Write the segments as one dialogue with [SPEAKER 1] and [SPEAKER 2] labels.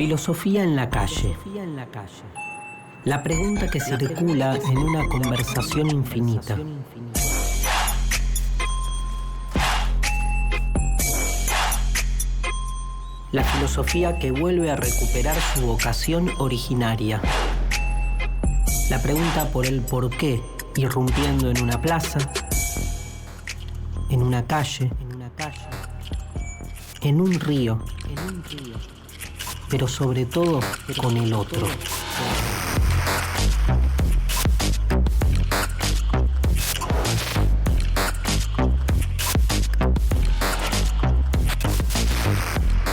[SPEAKER 1] Filosofía en la calle. La pregunta que circula en una conversación infinita. La filosofía que vuelve a recuperar su vocación originaria. La pregunta por el porqué, irrumpiendo en una plaza, en una calle, en un río, pero sobre todo con el otro.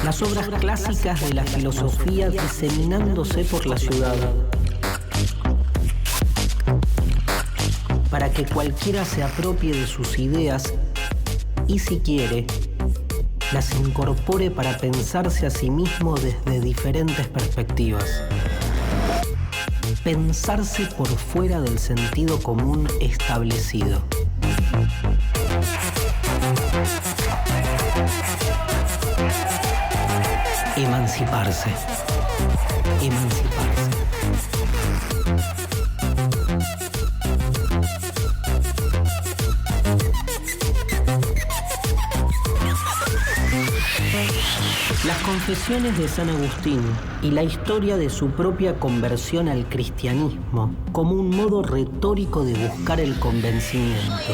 [SPEAKER 1] Las obras clásicas de la filosofía diseminándose por la ciudad, para que cualquiera se apropie de sus ideas y, si quiere, las incorpore para pensarse a sí mismo desde diferentes perspectivas. Pensarse por fuera del sentido común establecido. Emanciparse. Las confesiones de San Agustín y la historia de su propia conversión al cristianismo como un modo retórico de buscar el convencimiento.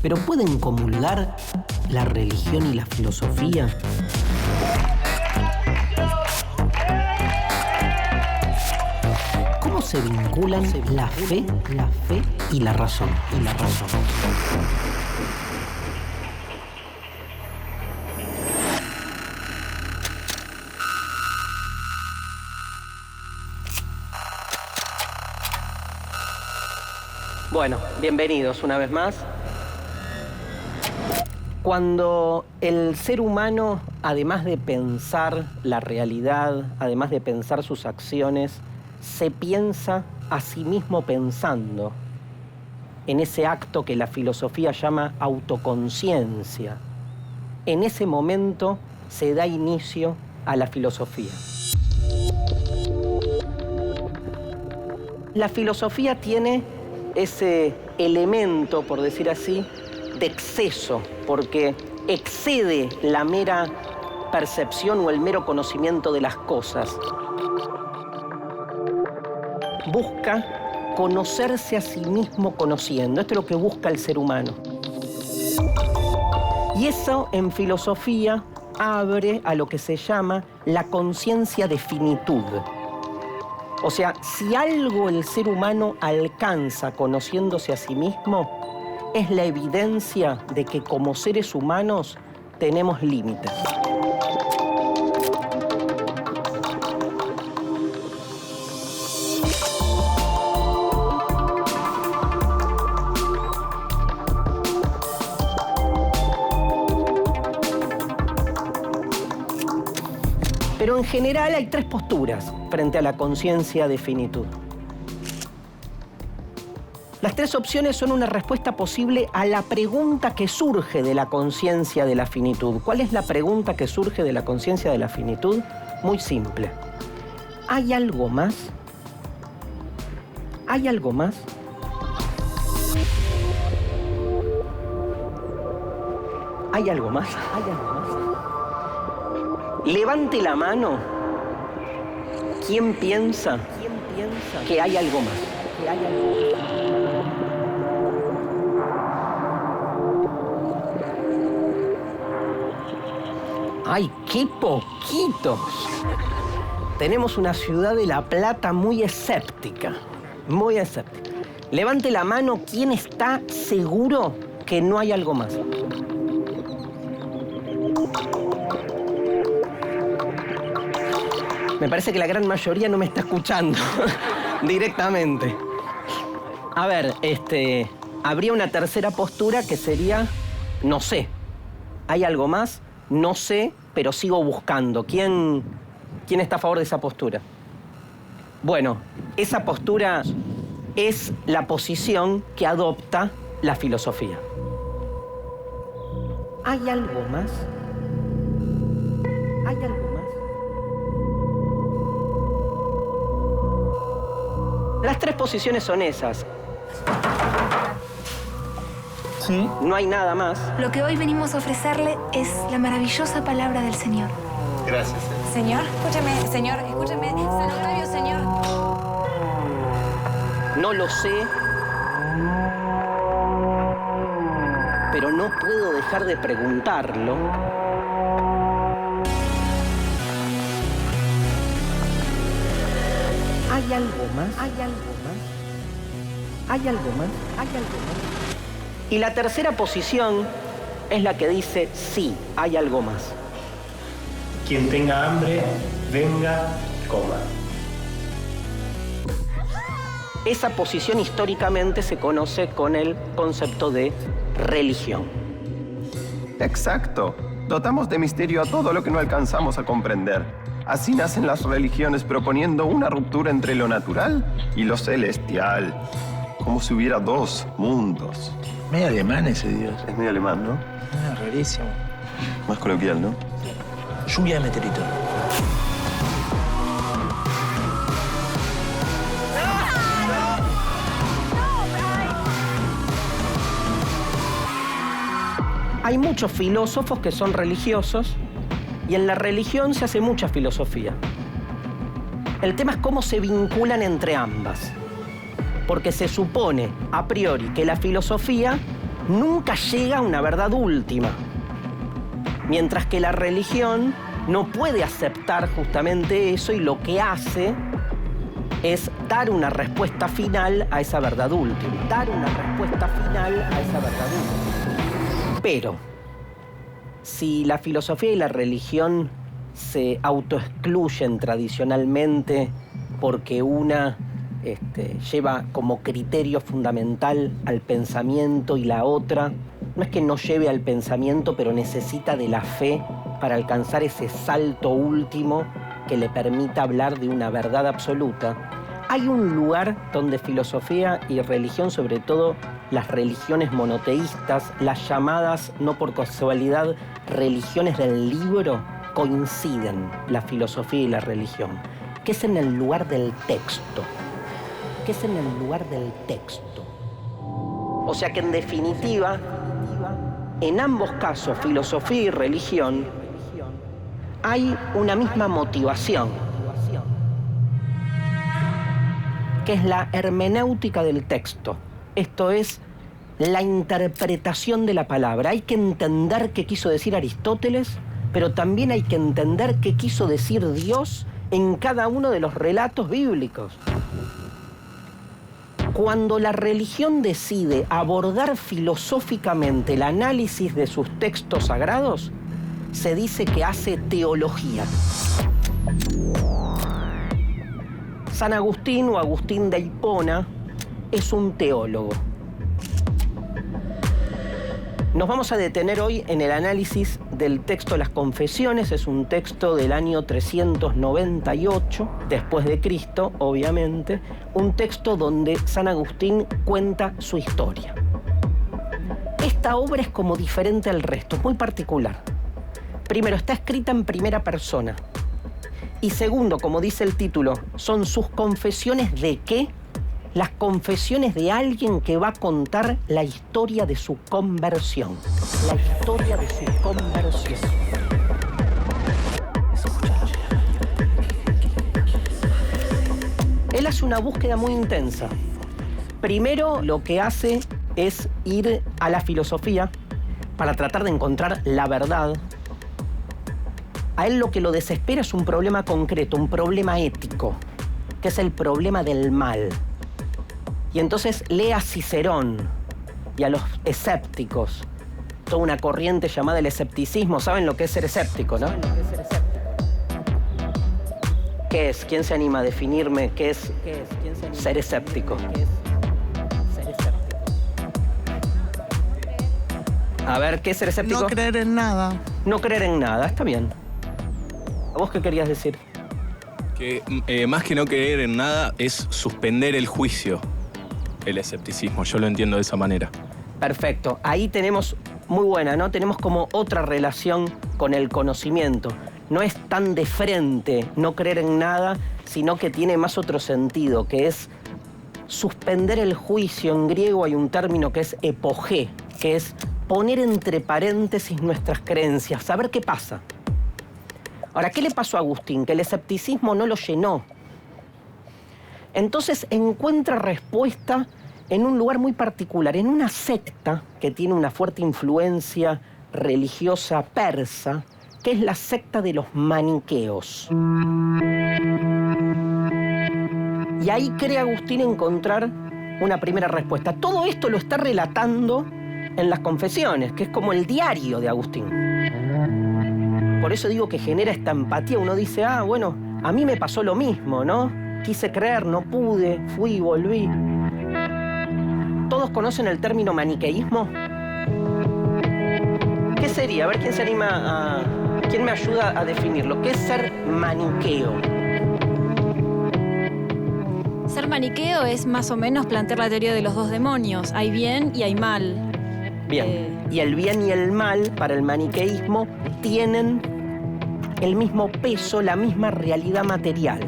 [SPEAKER 1] ¿Pero pueden comulgar la religión y la filosofía? ¿Cómo se vinculan la fe y la razón? Bueno, bienvenidos una vez más. Cuando el ser humano, además de pensar la realidad, además de pensar sus acciones, se piensa a sí mismo pensando, en ese acto que la filosofía llama autoconciencia, en ese momento se da inicio a la filosofía. La filosofía tiene ese elemento, por decir así, de exceso, porque excede la mera percepción o el mero conocimiento de las cosas. Busca conocerse a sí mismo conociendo. Esto es lo que busca el ser humano. Y eso en filosofía abre a lo que se llama la conciencia de finitud. O sea, si algo el ser humano alcanza conociéndose a sí mismo, es la evidencia de que como seres humanos tenemos límites. Pero en general hay tres posturas frente a la conciencia de finitud. Las tres opciones son una respuesta posible a la pregunta que surge de la conciencia de la finitud. ¿Cuál es la pregunta que surge de la conciencia de la finitud? Muy simple. ¿Hay algo más? ¿Hay algo más? ¿Hay algo más? ¿Hay algo más? Levante la mano. ¿Quién piensa que hay algo más? Que hay algo más. ¡Ay, qué poquitos! Tenemos una ciudad de La Plata muy escéptica. Muy escéptica. Levante la mano, ¿quién está seguro que no hay algo más? Me parece que la gran mayoría no me está escuchando directamente. A ver, habría una tercera postura que sería, no sé. ¿Hay algo más? No sé, pero sigo buscando. ¿Quién está a favor de esa postura? Bueno, esa postura es la posición que adopta la filosofía. ¿Hay algo más? ¿Hay algo más? Las tres posiciones son esas.
[SPEAKER 2] Sí.
[SPEAKER 1] No hay nada más.
[SPEAKER 3] Lo que hoy venimos a ofrecerle es la maravillosa palabra del Señor.
[SPEAKER 2] Gracias.
[SPEAKER 4] Señor, escúcheme, señor, escúcheme. San Octavio, señor.
[SPEAKER 1] No lo sé, pero no puedo dejar de preguntarlo. ¿Hay algo más? ¿Hay algo más? ¿Hay algo más? ¿Hay algo más? Y la tercera posición es la que dice sí, hay algo más.
[SPEAKER 2] Quien tenga hambre, venga, coma.
[SPEAKER 1] Esa posición históricamente se conoce con el concepto de religión.
[SPEAKER 5] Exacto. Dotamos de misterio a todo lo que no alcanzamos a comprender. Así nacen las religiones proponiendo una ruptura entre lo natural y lo celestial. Como si hubiera dos mundos.
[SPEAKER 6] Medio alemán ese Dios.
[SPEAKER 5] Es medio alemán, ¿no?
[SPEAKER 6] Ah, rarísimo.
[SPEAKER 5] Más coloquial, ¿no?
[SPEAKER 6] Lluvia de meteorito.
[SPEAKER 1] Hay muchos filósofos que son religiosos y en la religión se hace mucha filosofía. El tema es cómo se vinculan entre ambas. Porque se supone, a priori, que la filosofía nunca llega a una verdad última. Mientras que la religión no puede aceptar justamente eso y lo que hace es dar una respuesta final a esa verdad última. Dar una respuesta final a esa verdad última. Pero, si la filosofía y la religión se autoexcluyen tradicionalmente porque una lleva como criterio fundamental al pensamiento y la otra, no es que no lleve al pensamiento, pero necesita de la fe para alcanzar ese salto último que le permita hablar de una verdad absoluta. Hay un lugar donde filosofía y religión, sobre todo las religiones monoteístas, las llamadas, no por casualidad, religiones del libro, coinciden, la filosofía y la religión, que es en el lugar del texto. Que es en el lugar del texto. O sea que en definitiva, en ambos casos, filosofía y religión, hay una misma motivación, que es la hermenéutica del texto. Esto es la interpretación de la palabra. Hay que entender qué quiso decir Aristóteles, pero también hay que entender qué quiso decir Dios en cada uno de los relatos bíblicos. Cuando la religión decide abordar filosóficamente el análisis de sus textos sagrados, se dice que hace teología. San Agustín o Agustín de Hipona es un teólogo. Nos vamos a detener hoy en el análisis del texto Las Confesiones. Es un texto del año 398, después de Cristo, obviamente. Un texto donde San Agustín cuenta su historia. Esta obra es como diferente al resto, es muy particular. Primero, está escrita en primera persona. Y segundo, como dice el título, son sus confesiones ¿de qué? Las confesiones de alguien que va a contar la historia de su conversión. La historia de su conversión. Él hace una búsqueda muy intensa. Primero, lo que hace es ir a la filosofía para tratar de encontrar la verdad. A él lo que lo desespera es un problema concreto, un problema ético, que es el problema del mal. Y entonces lee a Cicerón y a los escépticos, toda una corriente llamada el escepticismo. ¿Saben lo que es ser escéptico, no? ¿Qué es? ¿Quién se anima a definirme qué es ser escéptico? A ver, ¿qué es ser escéptico?
[SPEAKER 7] No creer en nada.
[SPEAKER 1] No creer en nada, está bien. ¿A vos qué querías decir?
[SPEAKER 8] Que más que no creer en nada es suspender el juicio, el escepticismo. Yo lo entiendo de esa manera.
[SPEAKER 1] Perfecto. Ahí tenemos muy buena, ¿no? Tenemos como otra relación con el conocimiento. No es tan de frente no creer en nada, sino que tiene más otro sentido, que es suspender el juicio. En griego hay un término que es epogé, que es poner entre paréntesis nuestras creencias, saber qué pasa. Ahora, ¿qué le pasó a Agustín? Que el escepticismo no lo llenó. Entonces encuentra respuesta en un lugar muy particular, en una secta que tiene una fuerte influencia religiosa persa, que es la secta de los maniqueos. Y ahí cree Agustín encontrar una primera respuesta. Todo esto lo está relatando en las Confesiones, que es como el diario de Agustín. Por eso digo que genera esta empatía. Uno dice, bueno, a mí me pasó lo mismo, ¿no? Quise creer, no pude, fui y volví. ¿Todos conocen el término maniqueísmo? ¿Qué sería? A ver, ¿quién se anima a... ¿Quién me ayuda a definirlo? ¿Qué es ser maniqueo?
[SPEAKER 7] Ser maniqueo es más o menos plantear la teoría de los dos demonios. Hay bien y hay mal.
[SPEAKER 1] Bien. Y el bien y el mal, para el maniqueísmo, tienen el mismo peso, la misma realidad material.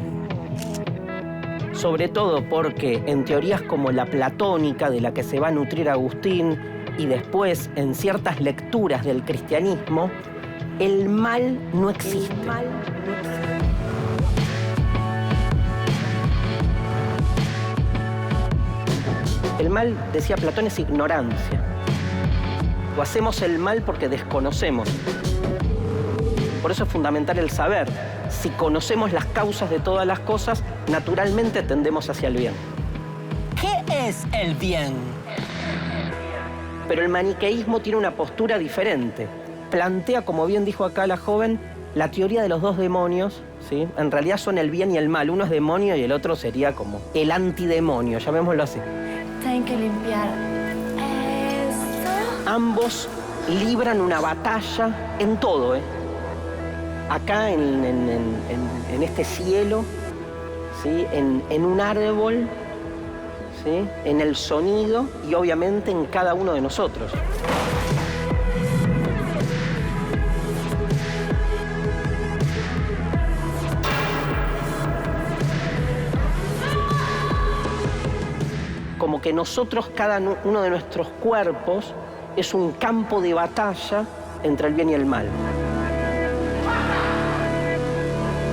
[SPEAKER 1] Sobre todo porque en teorías como la platónica, de la que se va a nutrir Agustín, y después en ciertas lecturas del cristianismo, el mal no existe. El mal, decía Platón, es ignorancia. O hacemos el mal porque desconocemos. Por eso es fundamental el saber. Si conocemos las causas de todas las cosas, naturalmente tendemos hacia el bien. ¿Qué es el bien? Pero el maniqueísmo tiene una postura diferente. Plantea, como bien dijo acá la joven, la teoría de los dos demonios, ¿sí? En realidad son el bien y el mal. Uno es demonio y el otro sería como el antidemonio, llamémoslo así.
[SPEAKER 3] Tienen que limpiar esto.
[SPEAKER 1] Ambos libran una batalla en todo, ¿eh? Acá en este cielo, ¿sí? En un árbol, ¿sí? En el sonido y obviamente en cada uno de nosotros. Como que nosotros, cada uno de nuestros cuerpos, es un campo de batalla entre el bien y el mal.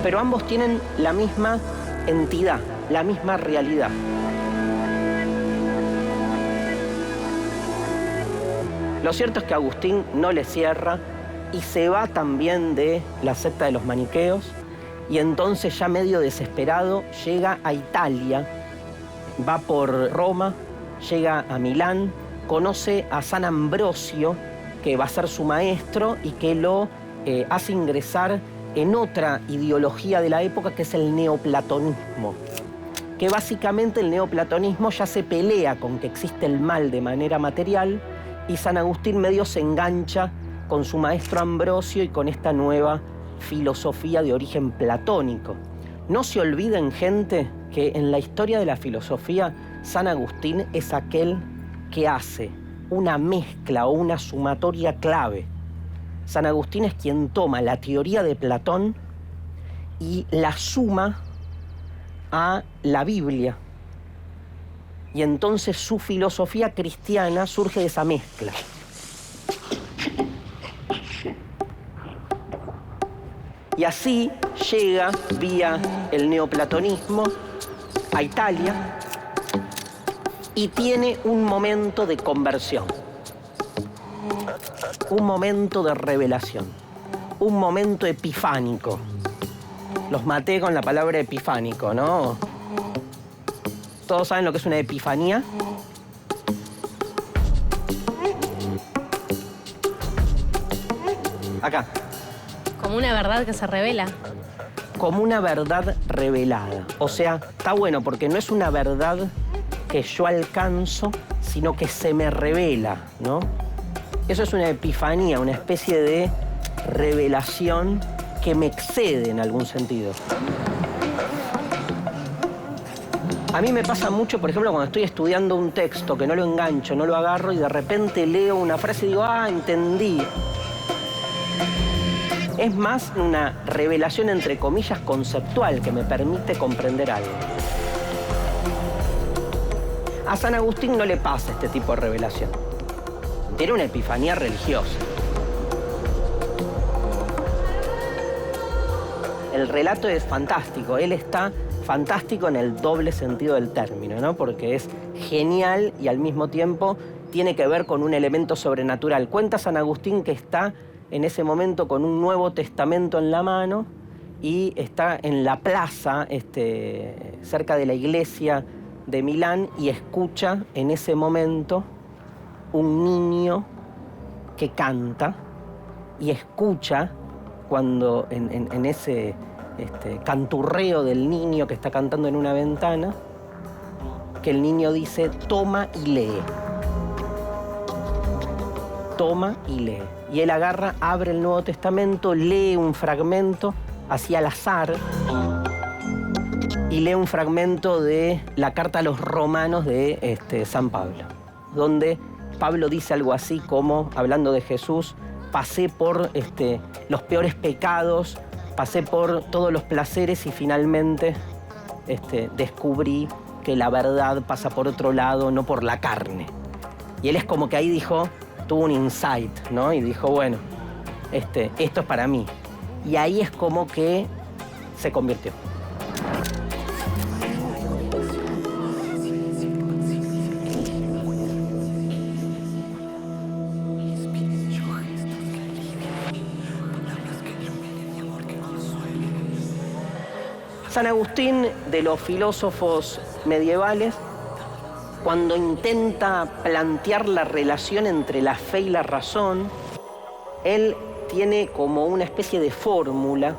[SPEAKER 1] Pero ambos tienen la misma entidad, la misma realidad. Lo cierto es que Agustín no le cierra y se va también de la secta de los maniqueos, y entonces, ya medio desesperado, llega a Italia, va por Roma, llega a Milán, conoce a San Ambrosio, que va a ser su maestro y que lo hace ingresar en otra ideología de la época, que es el neoplatonismo. Que básicamente el neoplatonismo ya se pelea con que existe el mal de manera material, y San Agustín medio se engancha con su maestro Ambrosio y con esta nueva filosofía de origen platónico. No se olviden, gente, que en la historia de la filosofía, San Agustín es aquel que hace una mezcla o una sumatoria clave. San Agustín es quien toma la teoría de Platón y la suma a la Biblia. Y entonces su filosofía cristiana surge de esa mezcla. Y así llega, vía el neoplatonismo, a Italia y tiene un momento de conversión. Un momento de revelación, un momento epifánico. Los maté con la palabra epifánico, ¿no? ¿Todos saben lo que es una epifanía? Acá.
[SPEAKER 9] Como una verdad que se revela.
[SPEAKER 1] Como una verdad revelada. O sea, está bueno porque no es una verdad que yo alcanzo, sino que se me revela, ¿no? Eso es una epifanía, una especie de revelación que me excede en algún sentido. A mí me pasa mucho, por ejemplo, cuando estoy estudiando un texto que no lo engancho, no lo agarro y de repente leo una frase y digo, ah, entendí. Es más una revelación, entre comillas, conceptual que me permite comprender algo. A San Agustín no le pasa este tipo de revelación. Tiene una epifanía religiosa. El relato es fantástico. Él está fantástico en el doble sentido del término, ¿no? Porque es genial y al mismo tiempo tiene que ver con un elemento sobrenatural. Cuenta San Agustín que está en ese momento con un Nuevo Testamento en la mano y está en la plaza, cerca de la iglesia de Milán, y escucha en ese momento un niño que canta y escucha cuando en ese canturreo del niño que está cantando en una ventana, que el niño dice, toma y lee. Toma y lee. Y él agarra, abre el Nuevo Testamento, lee un fragmento así al azar y lee un fragmento de la carta a los romanos de San Pablo, donde Pablo dice algo así como, hablando de Jesús, pasé por los peores pecados, pasé por todos los placeres y finalmente descubrí que la verdad pasa por otro lado, no por la carne. Y él es como que ahí dijo, tuvo un insight, ¿no? Y dijo, bueno, esto es para mí. Y ahí es como que se convirtió. San Agustín, de los filósofos medievales, cuando intenta plantear la relación entre la fe y la razón, él tiene como una especie de fórmula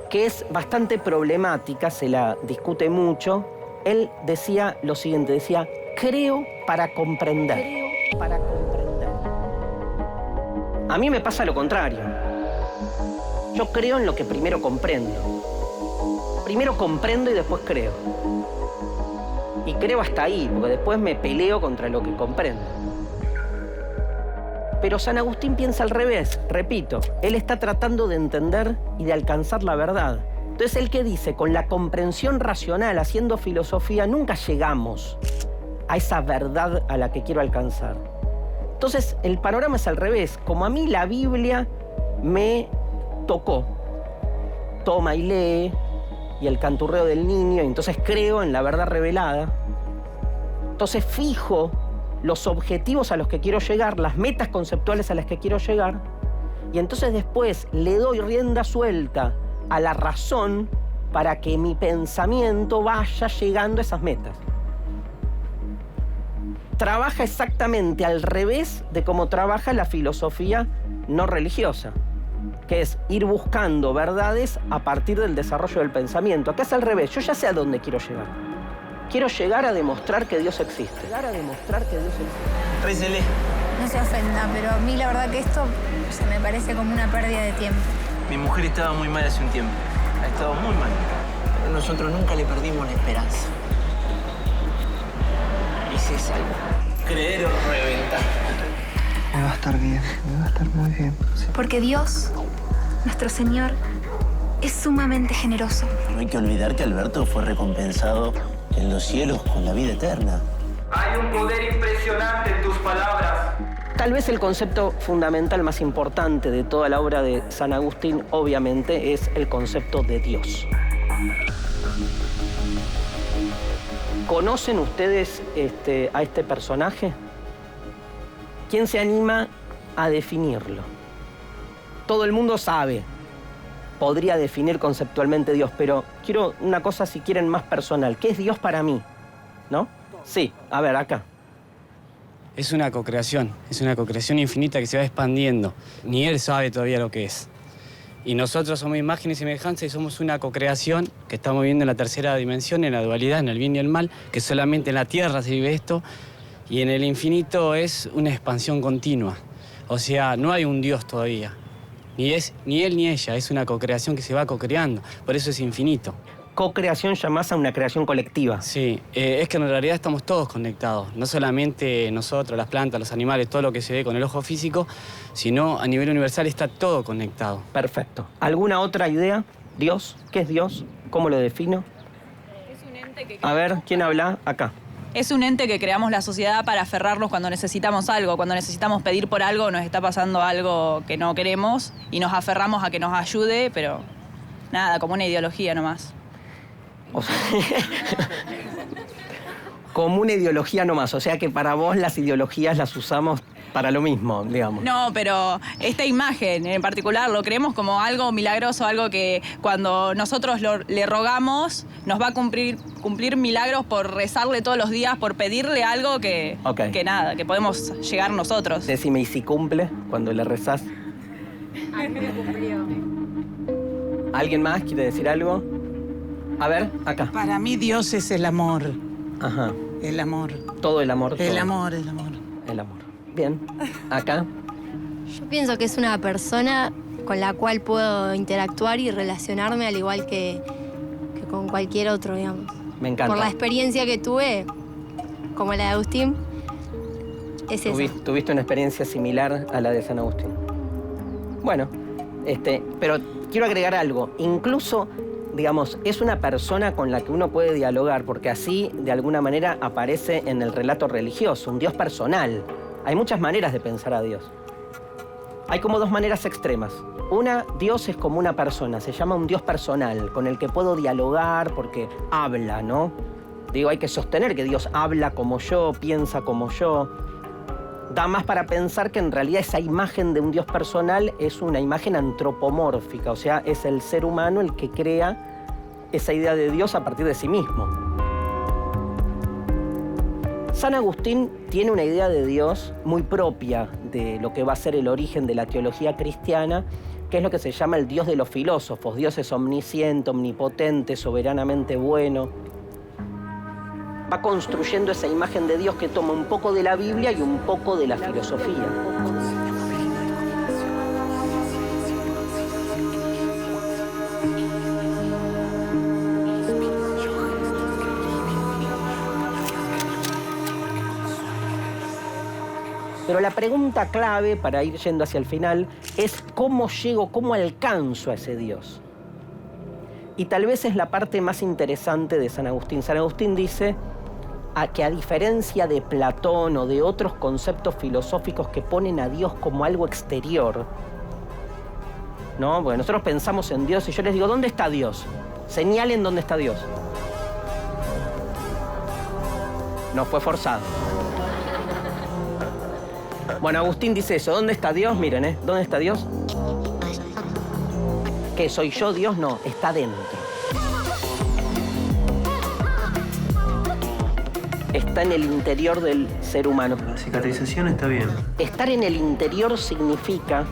[SPEAKER 1] que es bastante problemática, se la discute mucho. Él decía lo siguiente, decía, creo para comprender. Creo para comprender. A mí me pasa lo contrario. Yo creo en lo que primero comprendo. Primero comprendo y después creo. Y creo hasta ahí, porque después me peleo contra lo que comprendo. Pero San Agustín piensa al revés, repito, él está tratando de entender y de alcanzar la verdad. Entonces, él que dice, con la comprensión racional, haciendo filosofía, nunca llegamos a esa verdad a la que quiero alcanzar. Entonces, el panorama es al revés. Como a mí la Biblia me tocó, toma y lee, y el canturreo del niño, y entonces creo en la verdad revelada. Entonces fijo los objetivos a los que quiero llegar, las metas conceptuales a las que quiero llegar, y entonces después le doy rienda suelta a la razón para que mi pensamiento vaya llegando a esas metas. Trabaja exactamente al revés de cómo trabaja la filosofía no religiosa, que es ir buscando verdades a partir del desarrollo del pensamiento. Acá es al revés, yo ya sé a dónde quiero llegar. Quiero llegar a demostrar que Dios existe. Llegar a demostrar que Dios existe.
[SPEAKER 6] Récele.
[SPEAKER 3] No se ofenda, pero a mí la verdad que esto se me parece como una pérdida de tiempo.
[SPEAKER 6] Mi mujer estaba muy mal hace un tiempo. Ha estado muy mal. Pero nosotros nunca le perdimos la esperanza. Y se salvó. Creer o reventar.
[SPEAKER 10] Me va a estar bien, me va a estar muy bien. Sí.
[SPEAKER 3] Porque Dios, nuestro Señor, es sumamente generoso.
[SPEAKER 11] No hay que olvidar que Alberto fue recompensado en los cielos con la vida eterna.
[SPEAKER 12] Hay un poder impresionante en tus palabras.
[SPEAKER 1] Tal vez el concepto fundamental más importante de toda la obra de San Agustín, obviamente, es el concepto de Dios. ¿Conocen ustedes a este personaje? ¿Quién se anima a definirlo? Todo el mundo sabe, podría definir conceptualmente Dios, pero quiero una cosa, si quieren, más personal. ¿Qué es Dios para mí? ¿No? Sí, a ver, acá.
[SPEAKER 13] Es una cocreación infinita que se va expandiendo. Ni Él sabe todavía lo que es. Y nosotros somos imagen y semejanza y somos una cocreación que estamos viviendo en la tercera dimensión, en la dualidad, en el bien y el mal, que solamente en la tierra se vive esto. Y en el infinito es una expansión continua. O sea, no hay un Dios todavía. Ni Él ni ella, es una cocreación que se va cocreando. Por eso es infinito.
[SPEAKER 1] co-creación llamás a una creación colectiva.
[SPEAKER 13] Sí, es que en realidad estamos todos conectados, no solamente nosotros, las plantas, los animales, todo lo que se ve con el ojo físico, sino a nivel universal está todo conectado.
[SPEAKER 1] Perfecto. ¿Alguna otra idea? ¿Dios? ¿Qué es Dios? ¿Cómo lo defino?
[SPEAKER 14] Es un ente que...
[SPEAKER 1] A ver, ¿quién habla? Acá.
[SPEAKER 14] Es un ente que creamos la sociedad para aferrarnos cuando necesitamos algo, cuando necesitamos pedir por algo, nos está pasando algo que no queremos y nos aferramos a que nos ayude, pero nada, como una ideología nomás.
[SPEAKER 1] O sea, como una ideología nomás, o sea que para vos las ideologías las usamos para lo mismo, digamos.
[SPEAKER 14] No, pero esta imagen en particular lo creemos como algo milagroso, algo que cuando nosotros le rogamos nos va a cumplir milagros por rezarle todos los días, por pedirle algo que nada, que podemos llegar nosotros.
[SPEAKER 1] Decime, ¿y si cumple cuando le rezás?
[SPEAKER 3] A mí me cumplió.
[SPEAKER 1] ¿Alguien más quiere decir algo? A ver, acá.
[SPEAKER 15] Para mí Dios es el amor.
[SPEAKER 1] Ajá.
[SPEAKER 15] El amor.
[SPEAKER 1] Todo el amor.
[SPEAKER 15] El
[SPEAKER 1] todo.
[SPEAKER 15] amor, el amor.
[SPEAKER 1] El amor. Bien. Acá.
[SPEAKER 9] Yo pienso que es una persona con la cual puedo interactuar y relacionarme al igual que con cualquier otro, digamos.
[SPEAKER 1] Me encanta.
[SPEAKER 9] Por la experiencia que tuve, como la de Agustín, es eso.
[SPEAKER 1] Tuviste una experiencia similar a la de San Agustín. Bueno, pero quiero agregar algo. Incluso, digamos, es una persona con la que uno puede dialogar, porque así, de alguna manera, aparece en el relato religioso, un Dios personal. Hay muchas maneras de pensar a Dios. Hay como dos maneras extremas. Una, Dios es como una persona, se llama un Dios personal, con el que puedo dialogar porque habla, ¿no? Digo, hay que sostener que Dios habla como yo, piensa como yo. Da más para pensar que en realidad esa imagen de un Dios personal es una imagen antropomórfica, o sea, es el ser humano el que crea esa idea de Dios a partir de sí mismo. San Agustín tiene una idea de Dios muy propia de lo que va a ser el origen de la teología cristiana, que es lo que se llama el Dios de los filósofos. Dios es omnisciente, omnipotente, soberanamente bueno. Va construyendo esa imagen de Dios que toma un poco de la Biblia y un poco de la filosofía. Pero la pregunta clave, para ir yendo hacia el final, es cómo llego, cómo alcanzo a ese Dios. Y tal vez es la parte más interesante de San Agustín. San Agustín dice que a diferencia de Platón o de otros conceptos filosóficos que ponen a Dios como algo exterior, ¿no? Porque nosotros pensamos en Dios y yo les digo, ¿dónde está Dios? Señalen dónde está Dios. No fue forzado. Bueno, Agustín dice eso. ¿Dónde está Dios? Miren, ¿dónde está Dios? ¿Qué, soy yo Dios? No, está dentro. Está en el interior del ser humano.
[SPEAKER 11] La cicatrización está bien.
[SPEAKER 1] Estar en el interior significa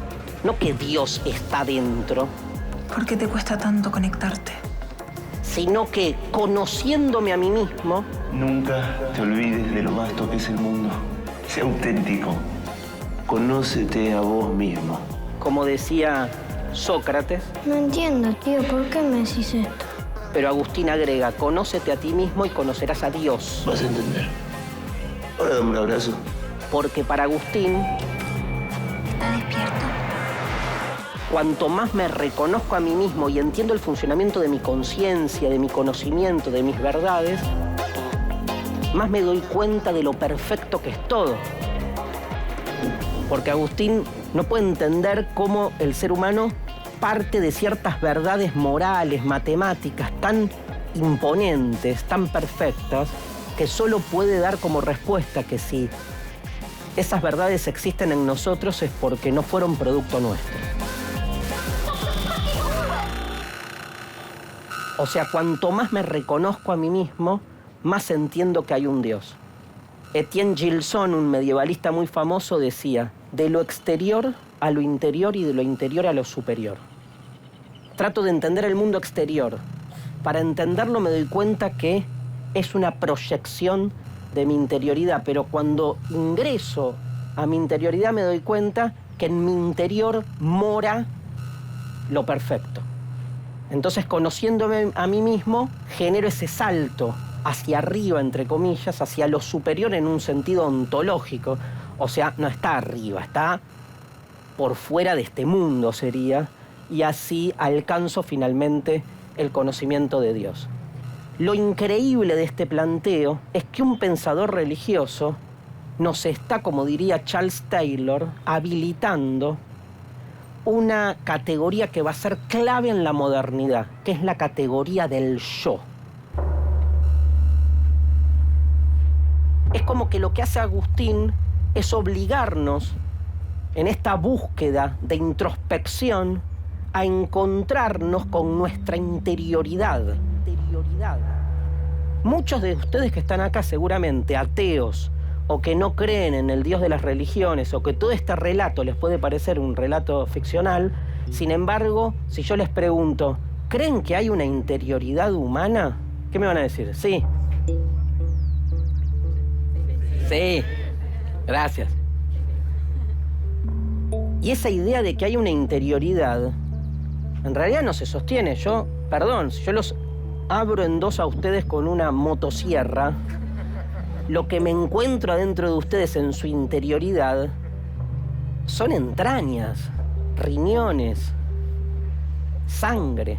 [SPEAKER 1] no que Dios está dentro.
[SPEAKER 15] ¿Por qué te cuesta tanto conectarte?
[SPEAKER 1] Sino que conociéndome a mí mismo...
[SPEAKER 11] Nunca te olvides de lo vasto que es el mundo. Sé auténtico. Conócete a vos mismo.
[SPEAKER 1] Como decía Sócrates.
[SPEAKER 16] No entiendo, tío, ¿por qué me decís esto?
[SPEAKER 1] Pero Agustín agrega, conócete a ti mismo y conocerás a Dios.
[SPEAKER 11] Vas a entender. Ahora dame un abrazo.
[SPEAKER 1] Porque para Agustín...
[SPEAKER 3] ¿Está despierto?
[SPEAKER 1] Cuanto más me reconozco a mí mismo y entiendo el funcionamiento de mi conciencia, de mi conocimiento, de mis verdades, más me doy cuenta de lo perfecto que es todo. Porque Agustín no puede entender cómo el ser humano parte de ciertas verdades morales, matemáticas, tan imponentes, tan perfectas, que solo puede dar como respuesta que si esas verdades existen en nosotros es porque no fueron producto nuestro. O sea, cuanto más me reconozco a mí mismo, más entiendo que hay un Dios. Étienne Gilson, un medievalista muy famoso, decía, de lo exterior a lo interior y de lo interior a lo superior. Trato de entender el mundo exterior. Para entenderlo me doy cuenta que es una proyección de mi interioridad, pero cuando ingreso a mi interioridad me doy cuenta que en mi interior mora lo perfecto. Entonces, conociéndome a mí mismo, genero ese salto hacia arriba, entre comillas, hacia lo superior en un sentido ontológico. O sea, no está arriba, está por fuera de este mundo, sería, y así alcanzo finalmente el conocimiento de Dios. Lo increíble de este planteo es que un pensador religioso nos está, como diría Charles Taylor, habilitando una categoría que va a ser clave en la modernidad, que es la categoría del yo. Es como que lo que hace Agustín es obligarnos, en esta búsqueda de introspección, a encontrarnos con nuestra interioridad. Muchos de ustedes que están acá, seguramente ateos, o que no creen en el Dios de las religiones, o que todo este relato les puede parecer un relato ficcional, sin embargo, si yo les pregunto, ¿creen que hay una interioridad humana? ¿Qué me van a decir? Sí. Sí. Gracias. Y esa idea de que hay una interioridad, en realidad no se sostiene. Perdón, si yo los abro en dos a ustedes con una motosierra, lo que me encuentro adentro de ustedes en su interioridad son entrañas, riñones, sangre,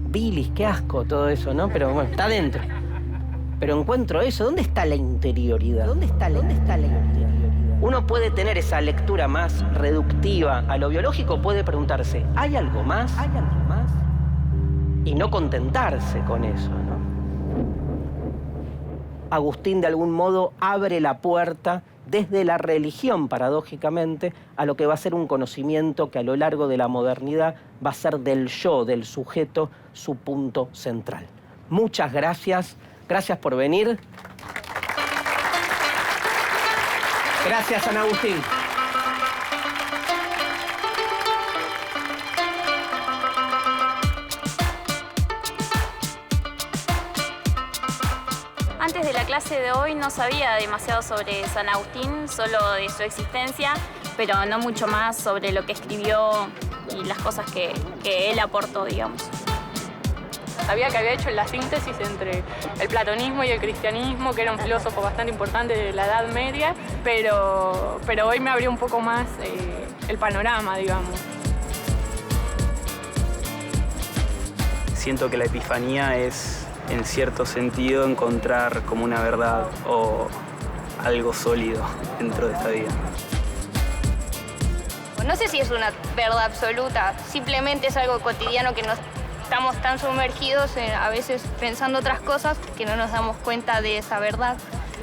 [SPEAKER 1] bilis, qué asco todo eso, ¿no? Pero bueno, está adentro. Pero encuentro eso. ¿Dónde está la interioridad? ¿Dónde está la interioridad? Uno puede tener esa lectura más reductiva a lo biológico, puede preguntarse, ¿hay algo más? ¿Hay algo más? Y no contentarse con eso, ¿no? Agustín, de algún modo, abre la puerta desde la religión, paradójicamente, a lo que va a ser un conocimiento que a lo largo de la modernidad va a ser del yo, del sujeto, su punto central. Muchas gracias. Gracias por venir. Gracias, San Agustín.
[SPEAKER 17] Antes de la clase de hoy no sabía demasiado sobre San Agustín, solo de su existencia, pero no mucho más sobre lo que escribió y las cosas que él aportó, digamos.
[SPEAKER 18] Sabía que había hecho la síntesis entre el platonismo y el cristianismo, que era un filósofo bastante importante de la Edad Media, pero hoy me abrió un poco más el panorama, digamos.
[SPEAKER 19] Siento que la epifanía es, en cierto sentido, encontrar como una verdad o algo sólido dentro de esta vida.
[SPEAKER 20] No sé si es una verdad absoluta, simplemente es algo cotidiano que estamos tan sumergidos a veces pensando otras cosas que no nos damos cuenta de esa verdad.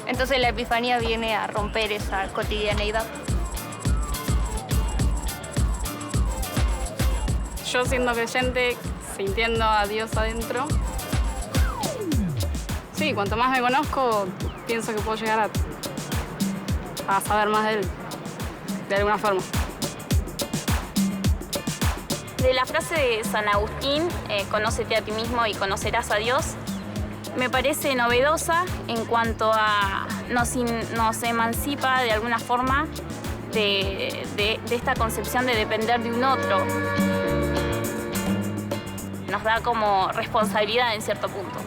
[SPEAKER 20] Entonces la epifanía viene a romper esa cotidianeidad.
[SPEAKER 18] Yo siendo creyente, sintiendo a Dios adentro, sí, cuanto más me conozco, pienso que puedo llegar a saber más de él, de alguna forma.
[SPEAKER 17] De la frase de San Agustín, conócete a ti mismo y conocerás a Dios, me parece novedosa en cuanto a nos emancipa de alguna forma de esta concepción de depender de un otro. Nos da como responsabilidad en cierto punto.